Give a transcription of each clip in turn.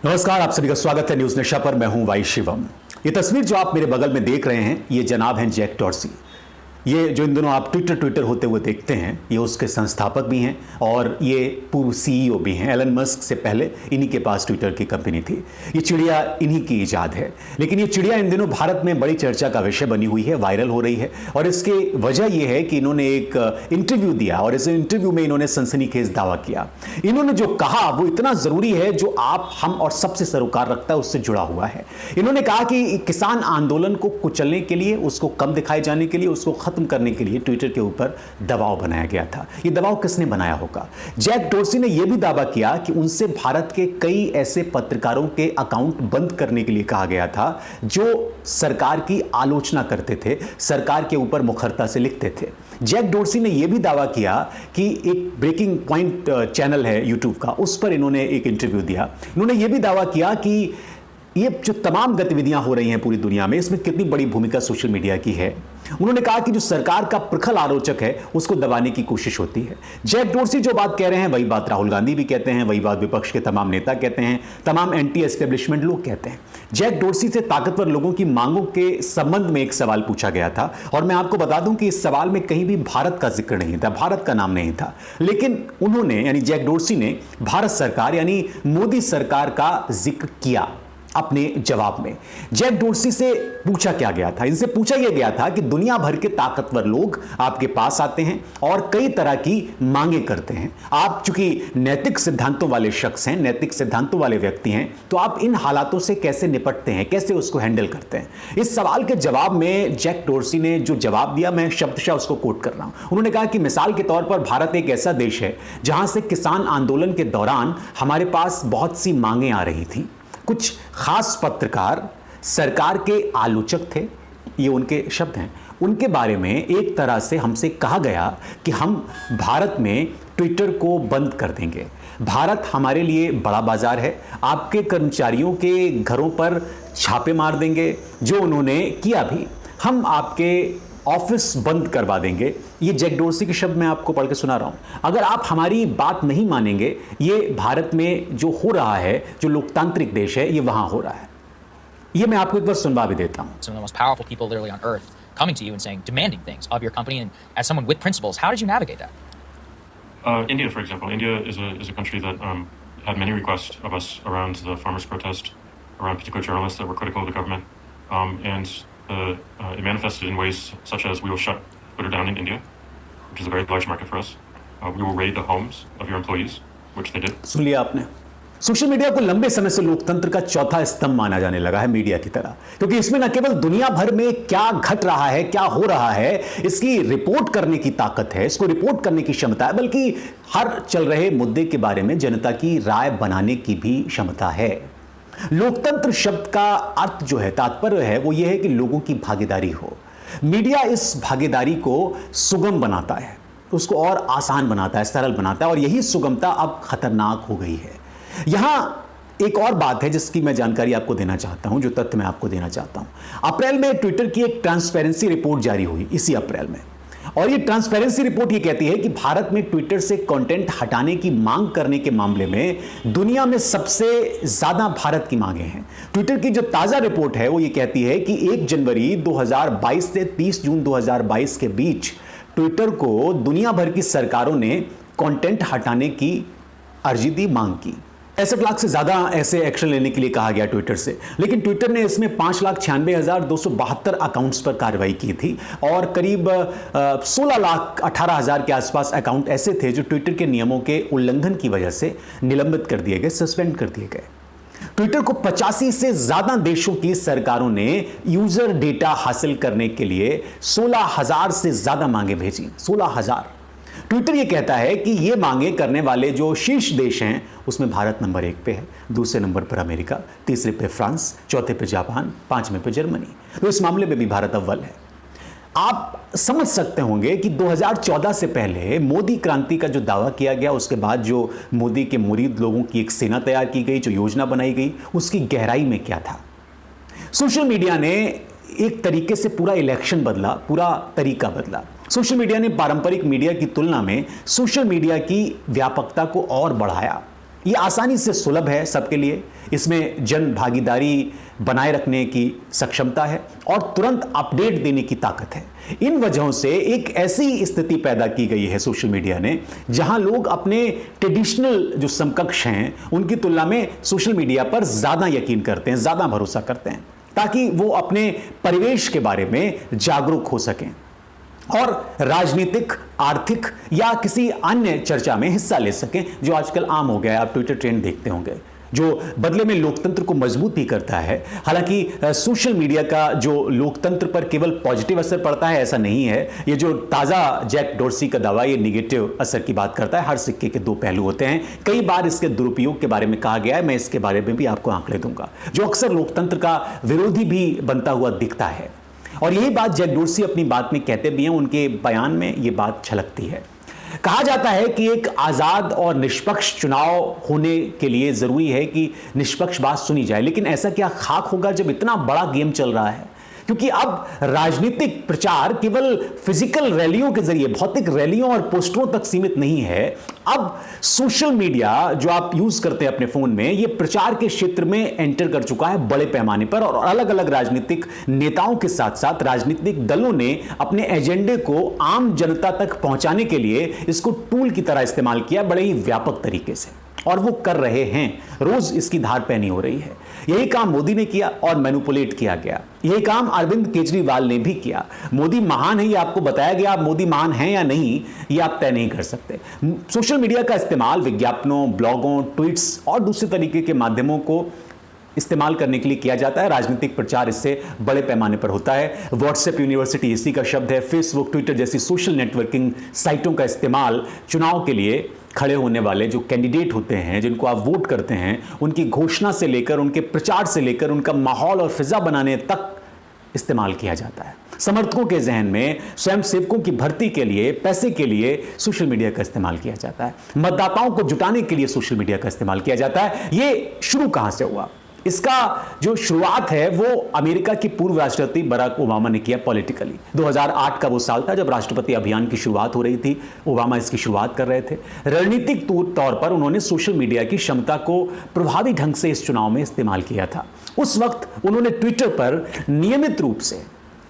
नमस्कार, आप सभी का स्वागत है न्यूज नशा पर। मैं हूं वाई शिवम। ये तस्वीर जो आप मेरे बगल में देख रहे हैं, ये जनाब हैं जैक डॉर्सी। ये जो इन दिनों आप ट्विटर होते हुए देखते हैं, ये उसके संस्थापक भी हैं और ये पूर्व सीईओ भी हैं। एलन मस्क से पहले इन्हीं के पास ट्विटर की कंपनी थी। ये चिड़िया इन्हीं की इजाद है, लेकिन ये चिड़िया इन दिनों भारत में बड़ी चर्चा का विषय बनी हुई है, वायरल हो रही है। और इसकी वजह यह है कि इन्होंने एक इंटरव्यू दिया और इस इंटरव्यू में इन्होंने सनसनीखेज दावा किया। इन्होंने जो कहा वो इतना जरूरी है, जो आप, हम और सबसे सरोकार रखता है, उससे जुड़ा हुआ है। इन्होंने कहा कि किसान आंदोलन को कुचलने के लिए, उसको कम दिखाए जाने के लिए, उसको खत्म करने के लिए ट्विटर के ऊपर दबाव बनाया गया था। यह दबाव किसने बनाया होगा? जैक डॉर्सी ने यह भी दावा किया कि उनसे भारत के कई ऐसे पत्रकारों के अकाउंट बंद करने के लिए कहा गया था जो सरकार की आलोचना करते थे, सरकार के ऊपर मुखरता से लिखते थे। जैक डॉर्सी ने यह भी दावा किया कि एक ब्रेकिंग पॉइंट चैनल है यूट्यूब का, उस पर इन्होंने एक इंटरव्यू दिया। इन्होंने यह भी दावा किया कि ये जो तमाम गतिविधियां हो रही हैं पूरी दुनिया में, इसमें कितनी बड़ी भूमिका सोशल मीडिया की है। उन्होंने कहा कि जो सरकार का प्रखर आलोचक है उसको दबाने की कोशिश होती है। जैक डॉर्सी जो बात कह रहे हैं वही बात राहुल गांधी भी कहते हैं, वही बात विपक्ष के तमाम नेता कहते हैं, तमाम एंटी एस्टेब्लिशमेंट लोग कहते हैं। जैक डॉर्सी से ताकतवर लोगों की मांगों के संबंध में एक सवाल पूछा गया था और मैं आपको बता दूं कि इस सवाल में कहीं भी भारत का जिक्र नहीं था, भारत का नाम नहीं था। लेकिन उन्होंने, यानी जैक डॉर्सी ने, भारत सरकार यानी मोदी सरकार का जिक्र किया अपने जवाब में। जैक डॉर्सी से पूछा क्या गया था? इनसे पूछा यह गया था कि दुनिया भर के ताकतवर लोग आपके पास आते हैं और कई तरह की मांगे करते हैं। आप चूंकि नैतिक सिद्धांतों वाले शख्स हैं, नैतिक सिद्धांतों वाले व्यक्ति हैं, तो आप इन हालातों से कैसे निपटते हैं, कैसे उसको हैंडल करते हैं? इस सवाल के जवाब में जैक डॉर्सी ने जो जवाब दिया, मैं शब्दशः उसको कोट कर रहा हूं। उन्होंने कहा कि मिसाल के तौर पर भारत एक ऐसा देश है जहां से किसान आंदोलन के दौरान हमारे पास बहुत सी मांगे आ रही थी। कुछ खास पत्रकार सरकार के आलोचक थे, ये उनके शब्द हैं। उनके बारे में एक तरह से हमसे कहा गया कि हम भारत में ट्विटर को बंद कर देंगे। भारत हमारे लिए बड़ा बाजार है, आपके कर्मचारियों के घरों पर छापे मार देंगे, जो उन्होंने किया भी। हम आपके ऑफिस बंद करवा देंगे। ये जैक डॉर्सी के शब्द मैं आपको पढ़ के सुना रहा हूं। अगर आप हमारी बात नहीं मानेंगे, ये भारत में जो हो रहा है, जो लोकतांत्रिक देश है, ये वहां हो रहा है। ये मैं आपको एक बार सुनवा भी देता हूं। Some of the most powerful people literally on earth coming to you and saying, demanding things of your company, and as someone with principles, how did you navigate that? India, for example. India is a country that had many requests of us around the farmers' protest, around particular journalists that were critical of the government, and it manifested in ways such as we will shut Twitter down in India, which is a very large market for us. We will raid the homes of your employees, which they did. सुन लिया आपने। Social media को लंबे समय से लोकतंत्र का चौथा स्तंभ माना जाने लगा है, मीडिया की तरह, क्योंकि इसमें न केवल दुनिया भर में क्या घट रहा है, क्या हो रहा है, इसकी रिपोर्ट करने की ताकत है, इसको रिपोर्ट करने की क्षमता है, बल्कि हर चल रहे मुद्दे के बारे में जनता की राय बनाने की भी क्षमता है। लोकतंत्र शब्द का अर्थ जो है, तात्पर्य है, वो ये है कि लोगों की भागीदारी हो। मीडिया इस भागीदारी को सुगम बनाता है, उसको और आसान बनाता है, सरल बनाता है, और यही सुगमता अब खतरनाक हो गई है। यहां एक और बात है जिसकी मैं जानकारी आपको देना चाहता हूं, जो तथ्य मैं आपको देना चाहता हूं। अप्रैल में ट्विटर की एक ट्रांसपेरेंसी रिपोर्ट जारी हुई, इसी अप्रैल में, और ये ट्रांसपेरेंसी रिपोर्ट ये कहती है कि भारत में ट्विटर से कंटेंट हटाने की मांग करने के मामले में दुनिया में सबसे ज्यादा भारत की मांगे हैं। ट्विटर की जो ताजा रिपोर्ट है वो ये कहती है कि 1 जनवरी 2022 से 30 जून 2022 के बीच ट्विटर को दुनिया भर की सरकारों ने कंटेंट हटाने की अर्जी दी, मांग की। 65 लाख से ज्यादा ऐसे एक्शन लेने के लिए कहा गया ट्विटर से, लेकिन ट्विटर ने इसमें 5,96,272 अकाउंट्स पर कार्रवाई की थी और करीब 16,18,000 के आसपास अकाउंट ऐसे थे जो ट्विटर के नियमों के उल्लंघन की वजह से निलंबित कर दिए गए, सस्पेंड कर दिए गए। ट्विटर को 85 से ज्यादा देशों की सरकारों ने यूजर डेटा हासिल करने के लिए 16,000 से ज्यादा मांगे भेजी, 16,000। ट्विटर ये कहता है कि ये मांगे करने वाले जो शीर्ष देश हैं उसमें भारत नंबर 1 पे है, दूसरे नंबर पर अमेरिका, तीसरे पे फ्रांस, चौथे पे जापान, 5वें पे जर्मनी। तो इस मामले में भी भारत अव्वल है। आप समझ सकते होंगे कि 2014 से पहले मोदी क्रांति का जो दावा किया गया, उसके बाद जो मोदी के मुरीद लोगों की एक सेना तैयार की गई, जो योजना बनाई गई, उसकी गहराई में क्या था। सोशल मीडिया ने एक तरीके से पूरा इलेक्शन बदला, पूरा तरीका बदला। सोशल मीडिया ने पारंपरिक मीडिया की तुलना में सोशल मीडिया की व्यापकता को और बढ़ाया। ये आसानी से सुलभ है सबके लिए, इसमें जन भागीदारी बनाए रखने की सक्षमता है और तुरंत अपडेट देने की ताकत है। इन वजहों से एक ऐसी स्थिति पैदा की गई है सोशल मीडिया ने, जहां लोग अपने ट्रेडिशनल जो समकक्ष हैं उनकी तुलना में सोशल मीडिया पर ज्यादा यकीन करते हैं, ज्यादा भरोसा करते हैं, ताकि वो अपने परिवेश के बारे में जागरूक हो सकें और राजनीतिक, आर्थिक या किसी अन्य चर्चा में हिस्सा ले सकें, जो आजकल आम हो गया है। आप ट्विटर ट्रेंड देखते होंगे, जो बदले में लोकतंत्र को मजबूत भी करता है। हालांकि सोशल मीडिया का जो लोकतंत्र पर केवल पॉजिटिव असर पड़ता है ऐसा नहीं है। ये जो ताज़ा जैक डोर्सी का दावा, ये निगेटिव असर की बात करता है। हर सिक्के के दो पहलू होते हैं। कई बार इसके दुरुपयोग के बारे में कहा गया है, मैं इसके बारे में भी आपको आंकड़े दूंगा, जो अक्सर लोकतंत्र का विरोधी भी बनता हुआ दिखता है। और यही बात जैक डोर्सी अपनी बात में कहते भी हैं, उनके बयान में ये बात झलकती है। कहा जाता है कि एक आजाद और निष्पक्ष चुनाव होने के लिए जरूरी है कि निष्पक्ष बात सुनी जाए, लेकिन ऐसा क्या खाक होगा जब इतना बड़ा गेम चल रहा है? क्योंकि अब राजनीतिक प्रचार केवल फिजिकल रैलियों के जरिए, भौतिक रैलियों और पोस्टरों तक सीमित नहीं है। अब सोशल मीडिया जो आप यूज करते हैं अपने फोन में, ये प्रचार के क्षेत्र में एंटर कर चुका है बड़े पैमाने पर, और अलग अलग राजनीतिक नेताओं के साथ साथ राजनीतिक दलों ने अपने एजेंडे को आम जनता तक पहुंचाने के लिए इसको टूल की तरह इस्तेमाल किया, बड़े ही व्यापक तरीके से, और वो कर रहे हैं। रोज इसकी धार पैनी हो रही है। यही काम मोदी ने किया और मैनिपुलेट किया गया। यही काम अरविंद केजरीवाल ने भी किया। मोदी महान है ये आपको बताया गया, आप मोदी महान हैं या नहीं ये आप तय नहीं कर सकते। सोशल मीडिया का इस्तेमाल विज्ञापनों, ब्लॉगों, ट्वीट्स और दूसरे तरीके के माध्यमों को इस्तेमाल करने के लिए किया जाता है। राजनीतिक प्रचार इससे बड़े पैमाने पर होता है। व्हाट्सएप यूनिवर्सिटी इसी का शब्द है। फेसबुक, ट्विटर जैसी सोशल नेटवर्किंग साइटों का इस्तेमाल चुनाव के लिए खड़े होने वाले जो कैंडिडेट होते हैं, जिनको आप वोट करते हैं, उनकी घोषणा से लेकर, उनके प्रचार से लेकर, उनका माहौल और फिजा बनाने तक इस्तेमाल किया जाता है। समर्थकों के जहन में स्वयंसेवकों की भर्ती के लिए, पैसे के लिए सोशल मीडिया का इस्तेमाल किया जाता है। मतदाताओं को जुटाने के लिए सोशल मीडिया का इस्तेमाल किया जाता है। ये शुरू कहां से हुआ? इसका जो शुरुआत है वो अमेरिका के पूर्व राष्ट्रपति बराक ओबामा ने किया पॉलिटिकली। 2008 का वो साल था जब राष्ट्रपति अभियान की शुरुआत हो रही थी। ओबामा इसकी शुरुआत कर रहे थे। रणनीतिक तौर पर उन्होंने सोशल मीडिया की क्षमता को प्रभावी ढंग से इस चुनाव में इस्तेमाल किया था। उस वक्त उन्होंने ट्विटर पर नियमित रूप से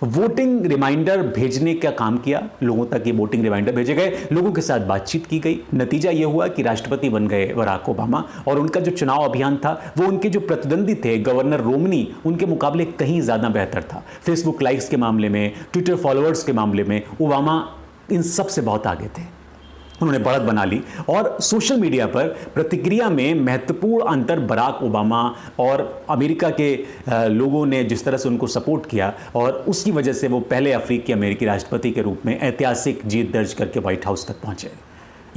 वोटिंग रिमाइंडर भेजने का काम किया। लोगों तक ये वोटिंग रिमाइंडर भेजे गए, लोगों के साथ बातचीत की गई। नतीजा ये हुआ कि राष्ट्रपति बन गए बराक ओबामा, और उनका जो चुनाव अभियान था वो उनके जो प्रतिद्वंदी थे गवर्नर रोमनी, उनके मुकाबले कहीं ज्यादा बेहतर था। फेसबुक लाइक्स के मामले में, ट्विटर फॉलोअर्स के मामले में ओबामा इन सब से बहुत आगे थे। उन्होंने बढ़त बना ली, और सोशल मीडिया पर प्रतिक्रिया में महत्वपूर्ण अंतर बराक ओबामा और अमेरिका के लोगों ने जिस तरह से उनको सपोर्ट किया, और उसकी वजह से वो पहले अफ्रीकी अमेरिकी राष्ट्रपति के रूप में ऐतिहासिक जीत दर्ज करके व्हाइट हाउस तक पहुंचे।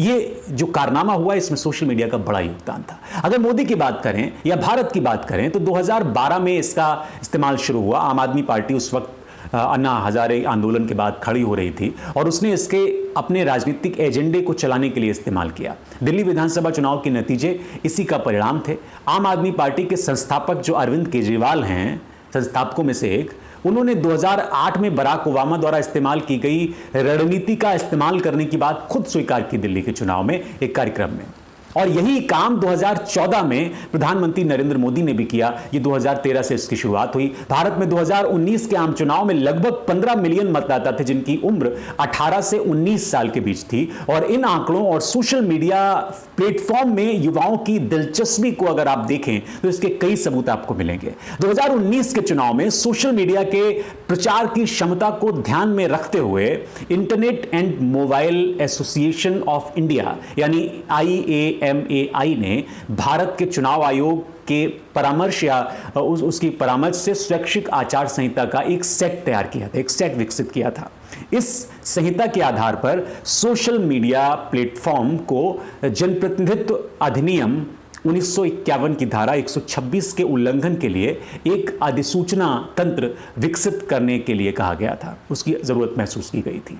ये जो कारनामा हुआ इसमें सोशल मीडिया का बड़ा योगदान था। अगर मोदी की बात करें या भारत की बात करें तो 2012 में इसका इस्तेमाल शुरू हुआ। आम आदमी पार्टी उस वक्त अन्ना हजारे आंदोलन के बाद खड़ी हो रही थी, और उसने इसके अपने राजनीतिक एजेंडे को चलाने के लिए इस्तेमाल किया। दिल्ली विधानसभा चुनाव के नतीजे इसी का परिणाम थे। आम आदमी पार्टी के संस्थापक जो अरविंद केजरीवाल हैं, संस्थापकों में से एक, उन्होंने 2008 में बराक ओबामा द्वारा इस्तेमाल की गई रणनीति का इस्तेमाल करने की बात खुद स्वीकार की दिल्ली के चुनाव में एक कार्यक्रम में। और यही काम 2014 में प्रधानमंत्री नरेंद्र मोदी ने भी किया। ये 2013 से इसकी शुरुआत हुई। भारत में 2019 के आम चुनाव में लगभग 15 मिलियन मतदाता थे जिनकी उम्र 18 से 19 साल के बीच थी, और इन आंकड़ों और सोशल मीडिया प्लेटफॉर्म में युवाओं की दिलचस्पी को अगर आप देखें तो इसके कई सबूत आपको मिलेंगे। 2019 के चुनाव में सोशल मीडिया के प्रचार की क्षमता को ध्यान में रखते हुए internet and mobile association of India यानी IAMAI ने भारत के चुनाव आयोग के परामर्श या उसकी परामर्श से स्वैच्छिक आचार संहिता का एक सेट तैयार किया था, एक सेट विकसित किया था। इस संहिता के आधार पर सोशल मीडिया प्लेटफॉर्म को जनप्रतिनिधित्व अधिनियम 1951 की धारा 126 के उल्लंघन के लिए एक अधिसूचना तंत्र विकसित करने के लिए कहा गया था। उसकी जरूरत महसूस की गई थी।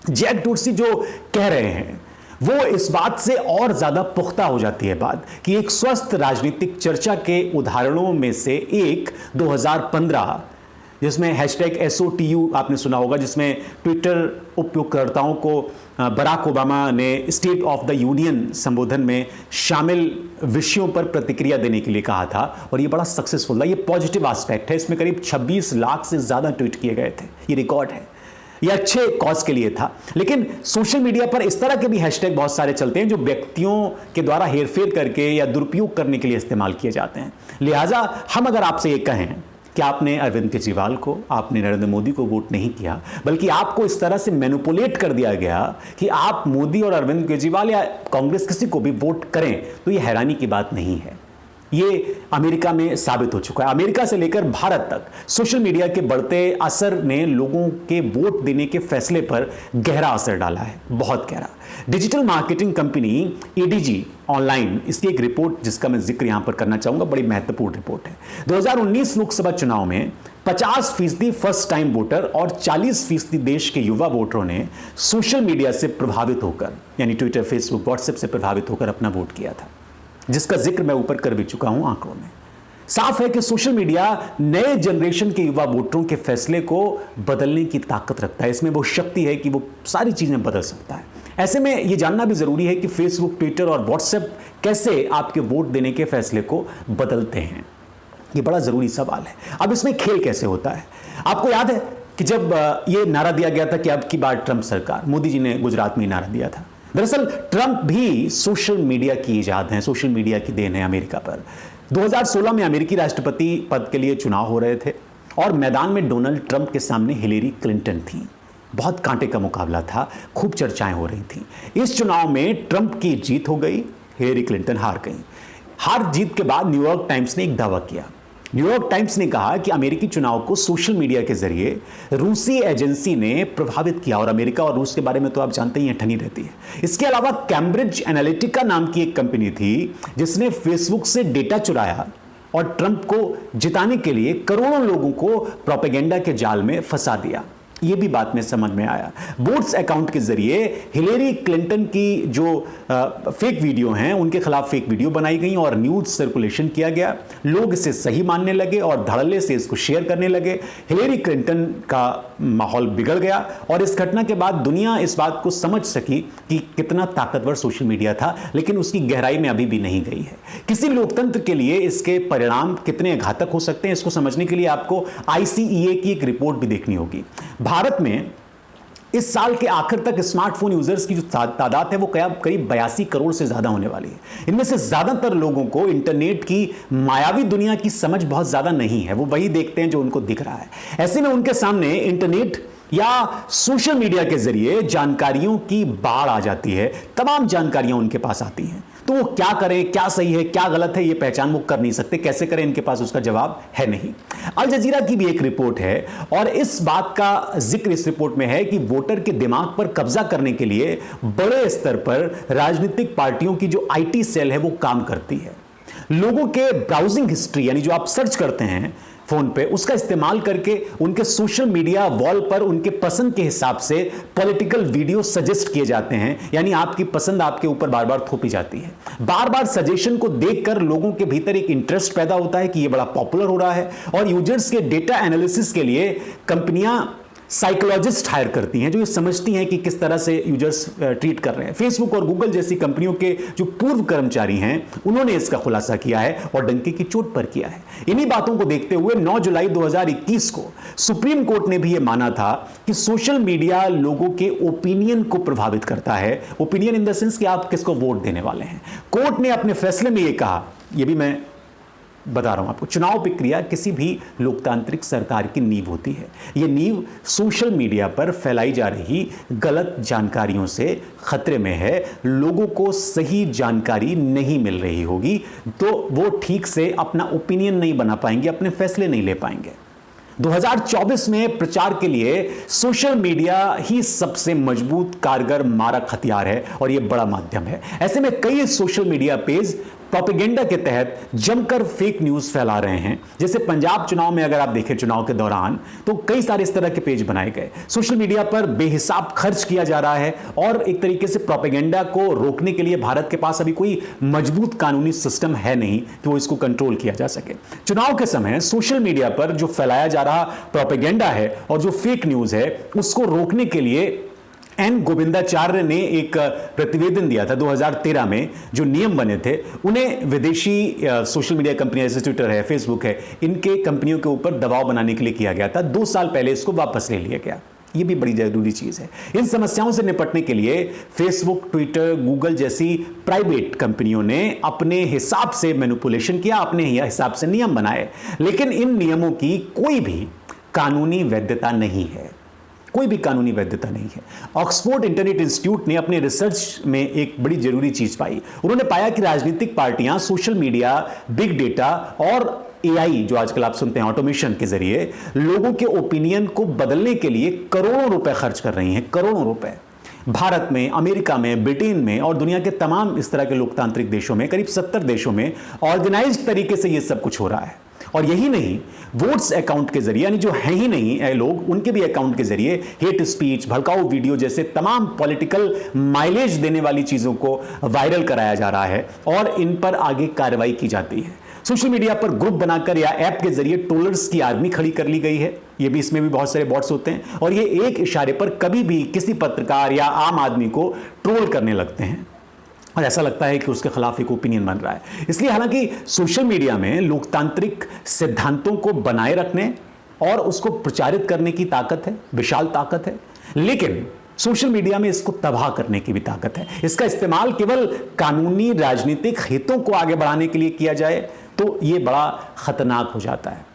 जैक डोर्सी जो कह रहे हैं वो इस बात से और ज्यादा पुख्ता हो जाती है बात कि एक स्वस्थ राजनीतिक चर्चा के उदाहरणों में से एक 2015 जिसमें #SOTU आपने सुना होगा, जिसमें ट्विटर उपयोगकर्ताओं को बराक ओबामा ने स्टेट ऑफ द यूनियन संबोधन में शामिल विषयों पर प्रतिक्रिया देने के लिए कहा था, और ये बड़ा सक्सेसफुल था। ये पॉजिटिव एस्पेक्ट है, इसमें करीब 26 लाख से ज़्यादा ट्वीट किए गए थे, ये रिकॉर्ड है। ये अच्छे कॉज के लिए था। लेकिन सोशल मीडिया पर इस तरह के भी हैशटैग बहुत सारे चलते हैं जो व्यक्तियों के द्वारा हेरफेर करके या दुरुपयोग करने के लिए इस्तेमाल किए जाते हैं। लिहाजा हम अगर आपसे ये कहें कि आपने अरविंद केजरीवाल को, आपने नरेंद्र मोदी को वोट नहीं किया, बल्कि आपको इस तरह से मैनिपुलेट कर दिया गया कि आप मोदी और अरविंद केजरीवाल या कांग्रेस किसी को भी वोट करें, तो ये हैरानी की बात नहीं है। ये अमेरिका में साबित हो चुका है। अमेरिका से लेकर भारत तक सोशल मीडिया के बढ़ते असर ने लोगों के वोट देने के फैसले पर गहरा असर डाला है, बहुत गहरा। Digital marketing company ADG online, इसकी एक रिपोर्ट जिसका मैं जिक्र यहां पर करना चाहूंगा, बड़ी महत्वपूर्ण रिपोर्ट है। 2019 लोकसभा चुनाव में 50% फर्स्ट टाइम वोटर और 40% देश के युवा वोटरों ने सोशल मीडिया से प्रभावित होकर, यानी ट्विटर, फेसबुक, व्हाट्सएप से प्रभावित होकर अपना वोट किया था, जिसका जिक्र मैं ऊपर कर भी चुका हूं आंकड़ों में। साफ है कि सोशल मीडिया नए जनरेशन के युवा वोटरों के फैसले को बदलने की ताकत रखता है। इसमें वो शक्ति है कि वो सारी चीजें बदल सकता है। ऐसे में यह जानना भी जरूरी है कि फेसबुक, ट्विटर और व्हाट्सएप कैसे आपके वोट देने के फैसले को बदलते हैं। ये बड़ा जरूरी सवाल है। अब इसमें खेल कैसे होता है? आपको याद है कि जब ये नारा दिया गया था कि अब की बार ट्रंप सरकार, मोदी जी ने गुजरात में नारा दिया था। दरअसल ट्रंप भी सोशल मीडिया की इजाद है, सोशल मीडिया की देन है अमेरिका पर। 2016 में अमेरिकी राष्ट्रपति पद के लिए चुनाव हो रहे थे और मैदान में डोनाल्ड ट्रंप के सामने हिलेरी क्लिंटन थी। बहुत कांटे का मुकाबला था, खूब चर्चाएं हो रही थी। इस चुनाव में ट्रंप की जीत हो गई, हिलेरी क्लिंटन हार गई। हार जीत के बाद न्यूयॉर्क टाइम्स ने एक दावा किया। न्यूयॉर्क टाइम्स ने कहा कि अमेरिकी चुनाव को सोशल मीडिया के जरिए रूसी एजेंसी ने प्रभावित किया, और अमेरिका और रूस के बारे में तो आप जानते ही हैं, ठनी रहती है। इसके अलावा कैम्ब्रिज एनालिटिका नाम की एक कंपनी थी जिसने फेसबुक से डेटा चुराया और ट्रंप को जिताने के लिए करोड़ों लोगों को प्रोपेगेंडा के जाल में फंसा दिया। ये भी बात में समझ में आया। बोट्स अकाउंट के जरिए हिलेरी क्लिंटन की जो फेक वीडियो हैं, उनके खिलाफ फेक वीडियो बनाई गई और न्यूज सर्कुलेशन किया गया। लोग इसे सही मानने लगे और धड़ल्ले से इसको शेयर करने लगे। हिलेरी क्लिंटन का माहौल बिगड़ गया और इस घटना के बाद दुनिया इस बात को समझ सकी कि कितना ताकतवर सोशल मीडिया था, लेकिन उसकी गहराई में अभी भी नहीं गई है। किसी लोकतंत्र के लिए इसके परिणाम कितने घातक हो सकते हैं, इसको समझने के लिए आपको ICEA की एक रिपोर्ट भी देखनी होगी। भारत में इस साल के आखिर तक स्मार्टफोन यूजर्स की जो तादाद है वो करीब 82 करोड़ से ज्यादा होने वाली है। इनमें से ज्यादातर लोगों को इंटरनेट की मायावी दुनिया की समझ बहुत ज्यादा नहीं है, वो वही देखते हैं जो उनको दिख रहा है। ऐसे में उनके सामने इंटरनेट या सोशल मीडिया के जरिए जानकारियों की बाढ़ आ जाती है, तमाम जानकारियां उनके पास आती हैं, तो वो क्या करें, क्या सही है, क्या गलत है, ये पहचान वो कर नहीं सकते। कैसे करें, इनके पास उसका जवाब है नहीं। अल जजीरा की भी एक रिपोर्ट है और इस बात का जिक्र इस रिपोर्ट में है कि वोटर के दिमाग पर कब्जा करने के लिए बड़े स्तर पर राजनीतिक पार्टियों की जो IT सेल है वो काम करती है। लोगों के ब्राउजिंग हिस्ट्री, यानी जो आप सर्च करते हैं फोन पे, उसका इस्तेमाल करके उनके सोशल मीडिया वॉल पर उनके पसंद के हिसाब से पॉलिटिकल वीडियो सजेस्ट किए जाते हैं, यानी आपकी पसंद आपके ऊपर बार बार थोपी जाती है। बार बार सजेशन को देखकर लोगों के भीतर एक इंटरेस्ट पैदा होता है कि ये बड़ा पॉपुलर हो रहा है, और यूजर्स के डेटा एनालिसिस के लिए कंपनियां साइकोलॉजिस्ट हायर करती हैं जो ये समझती हैं कि किस तरह से यूजर्स ट्रीट कर रहे हैं। फेसबुक और गूगल जैसी कंपनियों के जो पूर्व कर्मचारी हैं उन्होंने इसका खुलासा किया है और डंके की चोट पर किया है। इन्हीं बातों को देखते हुए 9 जुलाई 2021 को सुप्रीम कोर्ट ने भी ये माना था कि सोशल मीडिया लोगों के ओपिनियन को प्रभावित करता है। ओपिनियन इन द सेंस कि आप किसको वोट देने वाले हैं। कोर्ट ने अपने फैसले में ये कहा, ये भी मैं बता रहा हूं आपको, चुनाव प्रक्रिया किसी भी लोकतांत्रिक सरकार की नींव होती है। यह नींव सोशल मीडिया पर फैलाई जा रही गलत जानकारियों से खतरे में है। लोगों को सही जानकारी नहीं मिल रही होगी तो वो ठीक से अपना ओपिनियन नहीं बना पाएंगे, अपने फैसले नहीं ले पाएंगे। 2024 में प्रचार के लिए सोशल मीडिया ही सबसे मजबूत, कारगर, मारक हथियार है और यह बड़ा माध्यम है। ऐसे में कई सोशल मीडिया पेज प्रोपेगेंडा के तहत जमकर फेक न्यूज फैला रहे हैं। जैसे पंजाब चुनाव में अगर आप देखें, चुनाव के दौरान तो कई सारे इस तरह के पेज बनाए गए, सोशल मीडिया पर बेहिसाब खर्च किया जा रहा है और एक तरीके से प्रोपेगेंडा को रोकने के लिए भारत के पास अभी कोई मजबूत कानूनी सिस्टम है नहीं कि वो इसको कंट्रोल किया जा सके। चुनाव के समय सोशल मीडिया पर जो फैलाया जा रहा प्रोपेगेंडा है और जो फेक न्यूज है उसको रोकने के लिए एन गोविंदाचार्य ने एक प्रतिवेदन दिया था 2013 में। जो नियम बने थे उन्हें विदेशी सोशल मीडिया कंपनियां जैसे ट्विटर है, फेसबुक है, इनके कंपनियों के ऊपर दबाव बनाने के लिए किया गया था। 2 साल पहले इसको वापस ले लिया गया। ये भी बड़ी जरूरी चीज है। इन समस्याओं से निपटने के लिए फेसबुक, ट्विटर, गूगल जैसी प्राइवेट कंपनियों ने अपने हिसाब से मैनिपुलेशन किया, अपने हिसाब से नियम बनाए, लेकिन इन नियमों की कोई भी कानूनी वैधता नहीं है, कोई भी कानूनी वैधता नहीं है। ऑक्सफोर्ड इंटरनेट इंस्टीट्यूट ने अपने रिसर्च में एक बड़ी जरूरी चीज पाई। उन्होंने पाया कि राजनीतिक पार्टियां सोशल मीडिया, बिग डेटा और एआई जो आजकल आप सुनते हैं ऑटोमेशन के जरिए लोगों के ओपिनियन को बदलने के लिए करोड़ों रुपए खर्च कर रही हैं, करोड़ों रुपए। भारत में, अमेरिका में, ब्रिटेन में और दुनिया के तमाम इस तरह के लोकतांत्रिक देशों में, करीब 70 देशों में ऑर्गेनाइज्ड तरीके से यह सब कुछ हो रहा है। और यही नहीं, वोट्स अकाउंट के जरिए, यानी जो है ही नहीं लोग, उनके भी अकाउंट के जरिए हेट स्पीच, भड़काऊ वीडियो जैसे तमाम पॉलिटिकल माइलेज देने वाली चीजों को वायरल कराया जा रहा है और इन पर आगे कार्रवाई की जाती है। सोशल मीडिया पर ग्रुप बनाकर या ऐप के जरिए ट्रोलर्स की आर्मी खड़ी कर ली गई है। ये भी, इसमें भी बहुत सारे बॉट्स होते हैं और ये एक इशारे पर कभी भी किसी पत्रकार या आम आदमी को ट्रोल करने लगते हैं और ऐसा लगता है कि उसके खिलाफ एक ओपिनियन बन रहा है। इसलिए हालांकि सोशल मीडिया में लोकतांत्रिक सिद्धांतों को बनाए रखने और उसको प्रचारित करने की ताकत है, विशाल ताकत है, लेकिन सोशल मीडिया में इसको तबाह करने की भी ताकत है। इसका इस्तेमाल केवल कानूनी राजनीतिक हितों को आगे बढ़ाने के लिए किया जाए तो यह बड़ा खतरनाक हो जाता है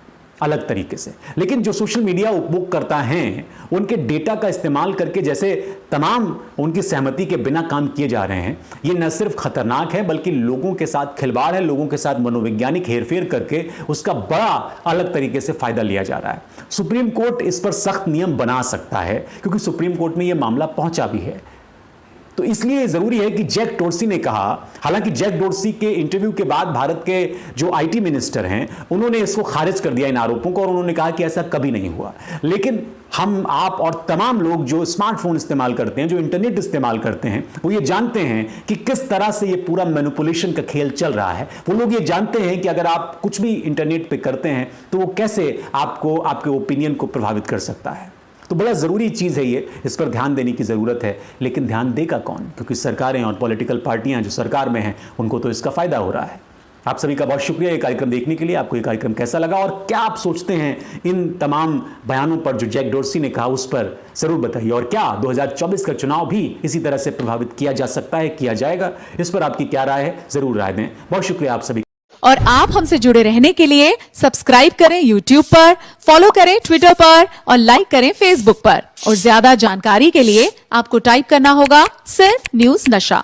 अलग तरीके से। लेकिन जो सोशल मीडिया उपयोगकर्ता हैं उनके डेटा का इस्तेमाल करके जैसे तमाम उनकी सहमति के बिना काम किए जा रहे हैं, ये न सिर्फ खतरनाक है बल्कि लोगों के साथ खिलवाड़ है, लोगों के साथ मनोवैज्ञानिक हेरफेर करके उसका बड़ा अलग तरीके से फायदा लिया जा रहा है। सुप्रीम कोर्ट इस पर सख्त नियम बना सकता है क्योंकि सुप्रीम कोर्ट में यह मामला पहुंचा भी है। तो इसलिए जरूरी है कि जैक डोर्सी ने कहा, हालांकि जैक डोर्सी के इंटरव्यू के बाद भारत के जो आईटी मिनिस्टर हैं उन्होंने इसको खारिज कर दिया इन आरोपों को और उन्होंने कहा कि ऐसा कभी नहीं हुआ। लेकिन हम, आप और तमाम लोग जो स्मार्टफोन इस्तेमाल करते हैं, जो इंटरनेट इस्तेमाल करते हैं, वो ये जानते हैं कि किस तरह से ये पूरा मैनिपुलेशन का खेल चल रहा है। वो लोग ये जानते हैं कि अगर आप कुछ भी इंटरनेट पे करते हैं तो वो कैसे आपको, आपके ओपिनियन को प्रभावित कर सकता है। तो बड़ा ज़रूरी चीज़ है ये, इस पर ध्यान देने की ज़रूरत है। लेकिन ध्यान देगा कौन? क्योंकि सरकारें और पॉलिटिकल पार्टियां जो सरकार में हैं उनको तो इसका फ़ायदा हो रहा है। आप सभी का बहुत शुक्रिया ये कार्यक्रम देखने के लिए। आपको ये कार्यक्रम कैसा लगा और क्या आप सोचते हैं इन तमाम बयानों पर जो जैक डोर्सी ने कहा उस पर ज़रूर बताइए। और क्या 2024 का चुनाव भी इसी तरह से प्रभावित किया जा सकता है, किया जाएगा? इस पर आपकी क्या राय है, ज़रूर राय दें। बहुत शुक्रिया आप सभी। और आप हमसे जुड़े रहने के लिए सब्सक्राइब करें YouTube पर, फॉलो करें Twitter पर और लाइक करें Facebook पर। और ज्यादा जानकारी के लिए आपको टाइप करना होगा सिर्फ न्यूज़ नशा।